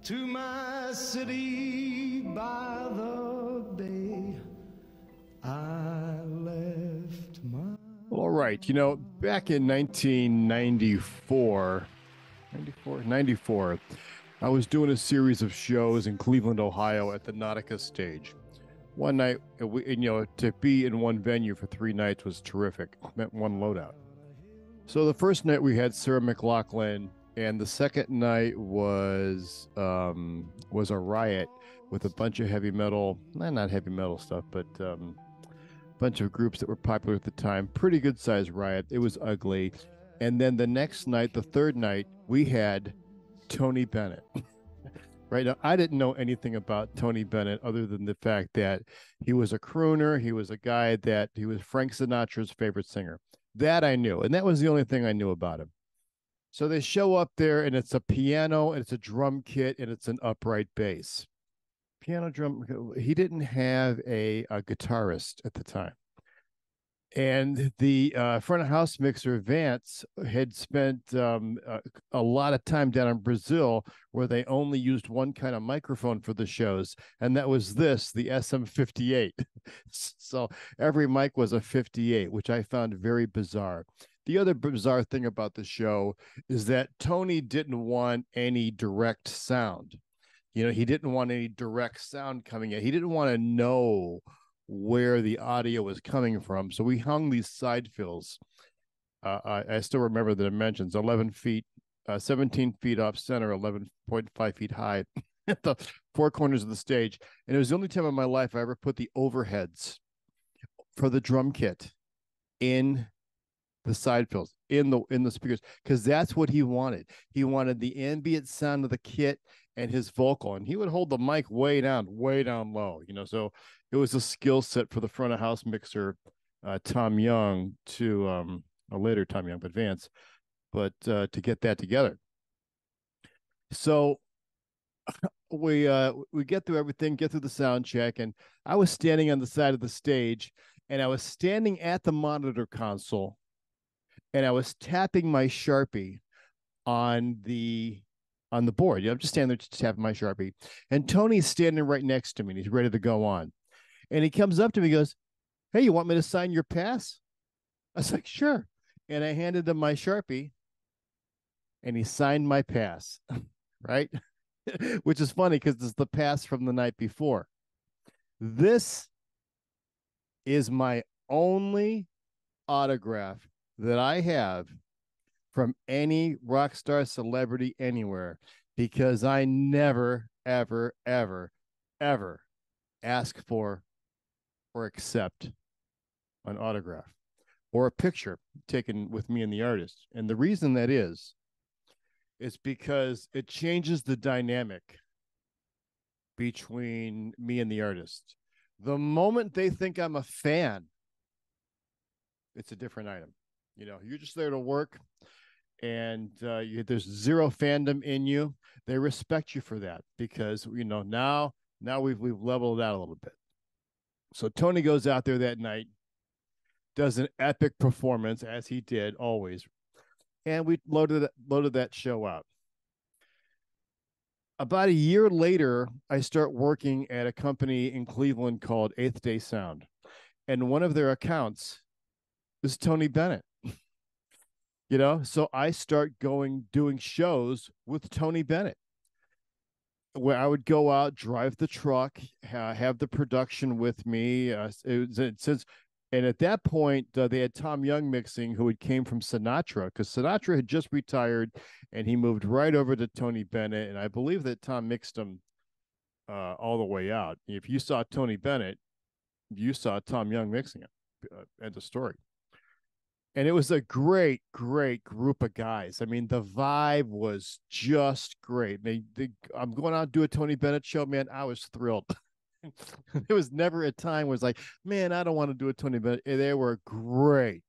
to my city by the bay. I left my... All right. You know, back in 1994, 94, I was doing a series of shows in Cleveland, Ohio at the Nautica stage. One night, to be in one venue for 3 nights was terrific. It meant one loadout. So the first night we had Sarah McLachlan, and the second night was a riot with a bunch of heavy metal, not heavy metal stuff, but bunch of groups that were popular at the time. Pretty good sized riot. It was ugly. And then the next night, the third night, we had Tony Bennett. Right now, I didn't know anything about Tony Bennett other than the fact that he was a crooner. He was a guy that he was Frank Sinatra's favorite singer. That I knew, and that was the only thing I knew about him. So they show up there, and it's a piano, and it's a drum kit, and it's an upright bass. Piano, drum. He didn't have a guitarist at the time. And the front of house mixer, Vance, had spent a lot of time down in Brazil where they only used one kind of microphone for the shows. And that was the SM58. So every mic was a 58, which I found very bizarre. The other bizarre thing about the show is that Tony didn't want any direct sound. You know, he didn't want any direct sound coming in. He didn't want to know where the audio was coming from. So we hung these side fills. I still remember the dimensions, 11 feet, 17 feet off center, 11.5 feet high at the 4 corners of the stage. And it was the only time in my life I ever put the overheads for the drum kit in the side fills, in the speakers, because that's what he wanted. He wanted the ambient sound of the kit and his vocal, and he would hold the mic way down low, so it was a skill set for the front of house mixer, Tom Young, to a later Tom Young, but Vance, but to get that together. So we get through everything, get through the sound check, and I was standing on the side of the stage, and I was standing at the monitor console, and I was tapping my Sharpie on the board. I'm just standing there tapping my Sharpie. And Tony's standing right next to me, and he's ready to go on. And he comes up to me and goes, "Hey, you want me to sign your pass?" I was like, "Sure." And I handed him my Sharpie, and he signed my pass, right? Which is funny because it's the pass from the night before. This is my only autograph that I have from any rock star celebrity anywhere, because I never, ever, ever, ever ask for or accept an autograph or a picture taken with me and the artist. And the reason that is because it changes the dynamic between me and the artist. The moment they think I'm a fan, it's a different item. You're just there to work, and there's zero fandom in you. They respect you for that because now we've leveled it out a little bit. So Tony goes out there that night, does an epic performance, as he did always, and we loaded that show out. About a year later, I start working at a company in Cleveland called Eighth Day Sound, and one of their accounts is Tony Bennett. So I start doing shows with Tony Bennett, where I would go out, drive the truck, have the production with me. And at that point, they had Tom Young mixing, who came from Sinatra, because Sinatra had just retired, and he moved right over to Tony Bennett. And I believe that Tom mixed him all the way out. If you saw Tony Bennett, you saw Tom Young mixing it. End of story. And it was a great, great group of guys. I mean, the vibe was just great. I'm going out to do a Tony Bennett show, man. I was thrilled. There was never a time where it's like, man, I don't want to do a Tony Bennett. They were great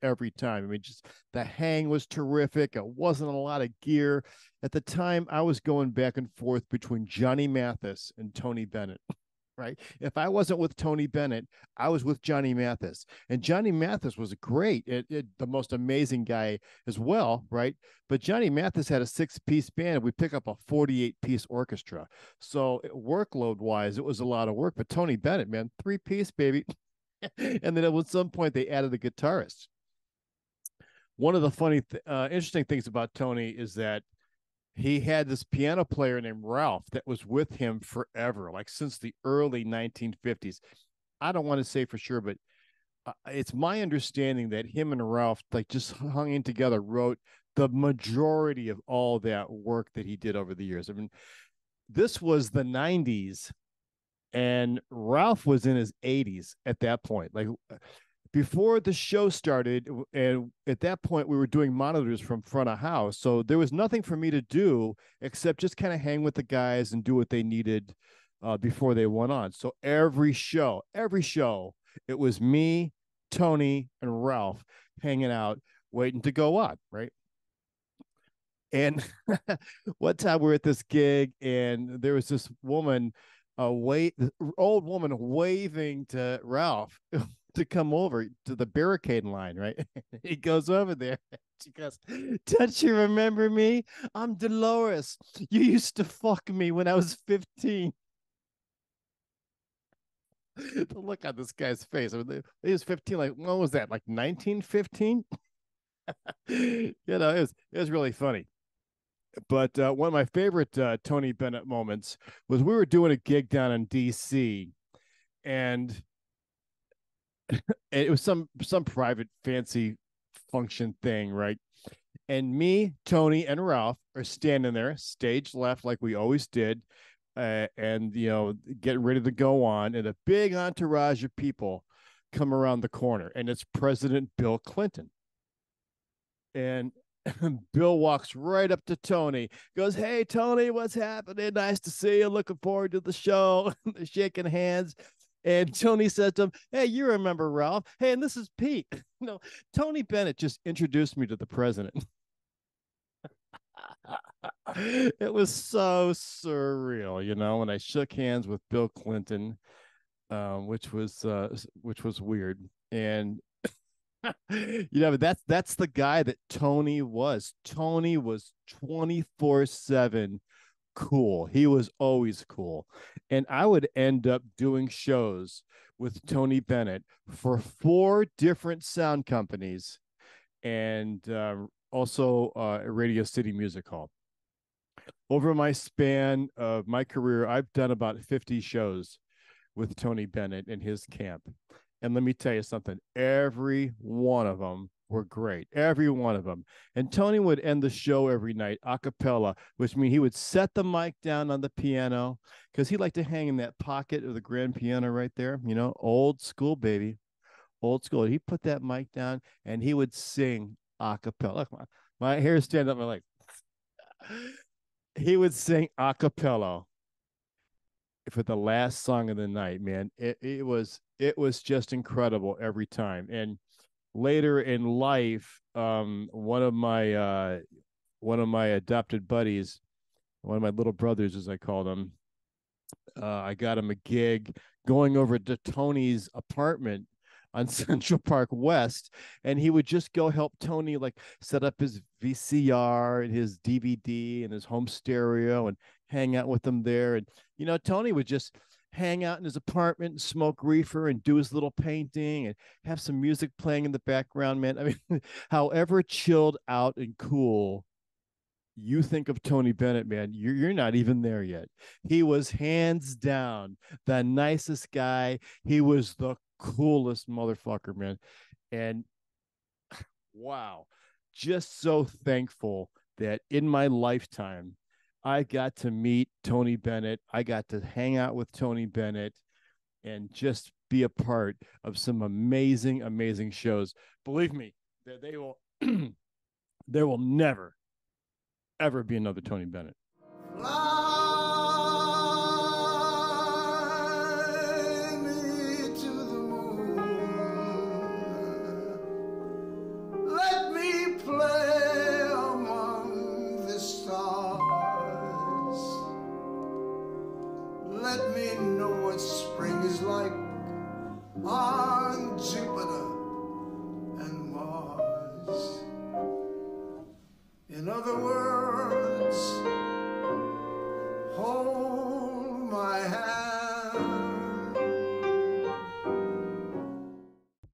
every time. I mean, just the hang was terrific. It wasn't a lot of gear. At the time, I was going back and forth between Johnny Mathis and Tony Bennett, right? If I wasn't with Tony Bennett, I was with Johnny Mathis. And Johnny Mathis was great, the most amazing guy as well, right? But Johnny Mathis had a 6-piece band, and we pick up a 48-piece orchestra. So workload-wise, it was a lot of work. But Tony Bennett, man, 3-piece, baby. And then at some point, they added a guitarist. One of the interesting things about Tony is that he had this piano player named Ralph that was with him forever, like since the early 1950s. I don't want to say for sure, but it's my understanding that him and Ralph like just hung in together, wrote the majority of all that work that he did over the years. I mean, this was the 90s, and Ralph was in his 80s at that point. Like before the show started, and at that point we were doing monitors from front of house, so there was nothing for me to do except just kind of hang with the guys and do what they needed before they went on. So every show, it was me, Tony, and Ralph hanging out, waiting to go on, right? And one time we were at this gig, and there was this woman, old woman waving to Ralph to come over to the barricade line, right? He goes over there. She goes, "Don't you remember me? I'm Dolores. You used to fuck me when I was 15. The look on this guy's face. I mean, he was 15. Like, what was that? Like 1915? You know, it was really funny. But one of my favorite Tony Bennett moments was we were doing a gig down in DC, and it was some private fancy function thing, right? And me, Tony, and Ralph are standing there, stage left, like we always did, and getting ready to go on, and a big entourage of people come around the corner, and it's President Bill Clinton. And Bill walks right up to Tony, goes, "Hey, Tony, what's happening? Nice to see you. Looking forward to the show." They're shaking hands. And Tony said to him, "Hey, you remember Ralph? Hey, and this is Pete." Tony Bennett just introduced me to the president. It was so surreal, when I shook hands with Bill Clinton, which was weird. And that's the guy that Tony was. Tony was 24/7 cool. He was always cool. And I would end up doing shows with Tony Bennett for 4 different sound companies, and also Radio City Music Hall. Over my span of my career, I've done about 50 shows with Tony Bennett and his camp. And let me tell you something, every one of them were great. Every one of them. And Tony would end the show every night a cappella, which means he would set the mic down on the piano, because he liked to hang in that pocket of the grand piano right there. Old school, baby. Old school. He put that mic down and he would sing a cappella. Look, my hair stand up my leg. He would sing a cappella for the last song of the night, man. It was just incredible every time. And later in life, one of my adopted buddies, one of my little brothers, as I called him, I got him a gig going over to Tony's apartment on Central Park West, and he would just go help Tony like set up his VCR and his DVD and his home stereo and hang out with him there. And Tony would just hang out in his apartment and smoke reefer and do his little painting and have some music playing in the background, man. I mean, however chilled out and cool you think of Tony Bennett, man, you're not even there yet. He was hands down the nicest guy. He was the coolest motherfucker, man. And wow, just so thankful that in my lifetime I got to meet Tony Bennett. I got to hang out with Tony Bennett and just be a part of some amazing, amazing shows. Believe me, that they will there will never ever be another Tony Bennett. Fly me to the moon. Let me play among the stars. Let me know what's In other words, hold my hand.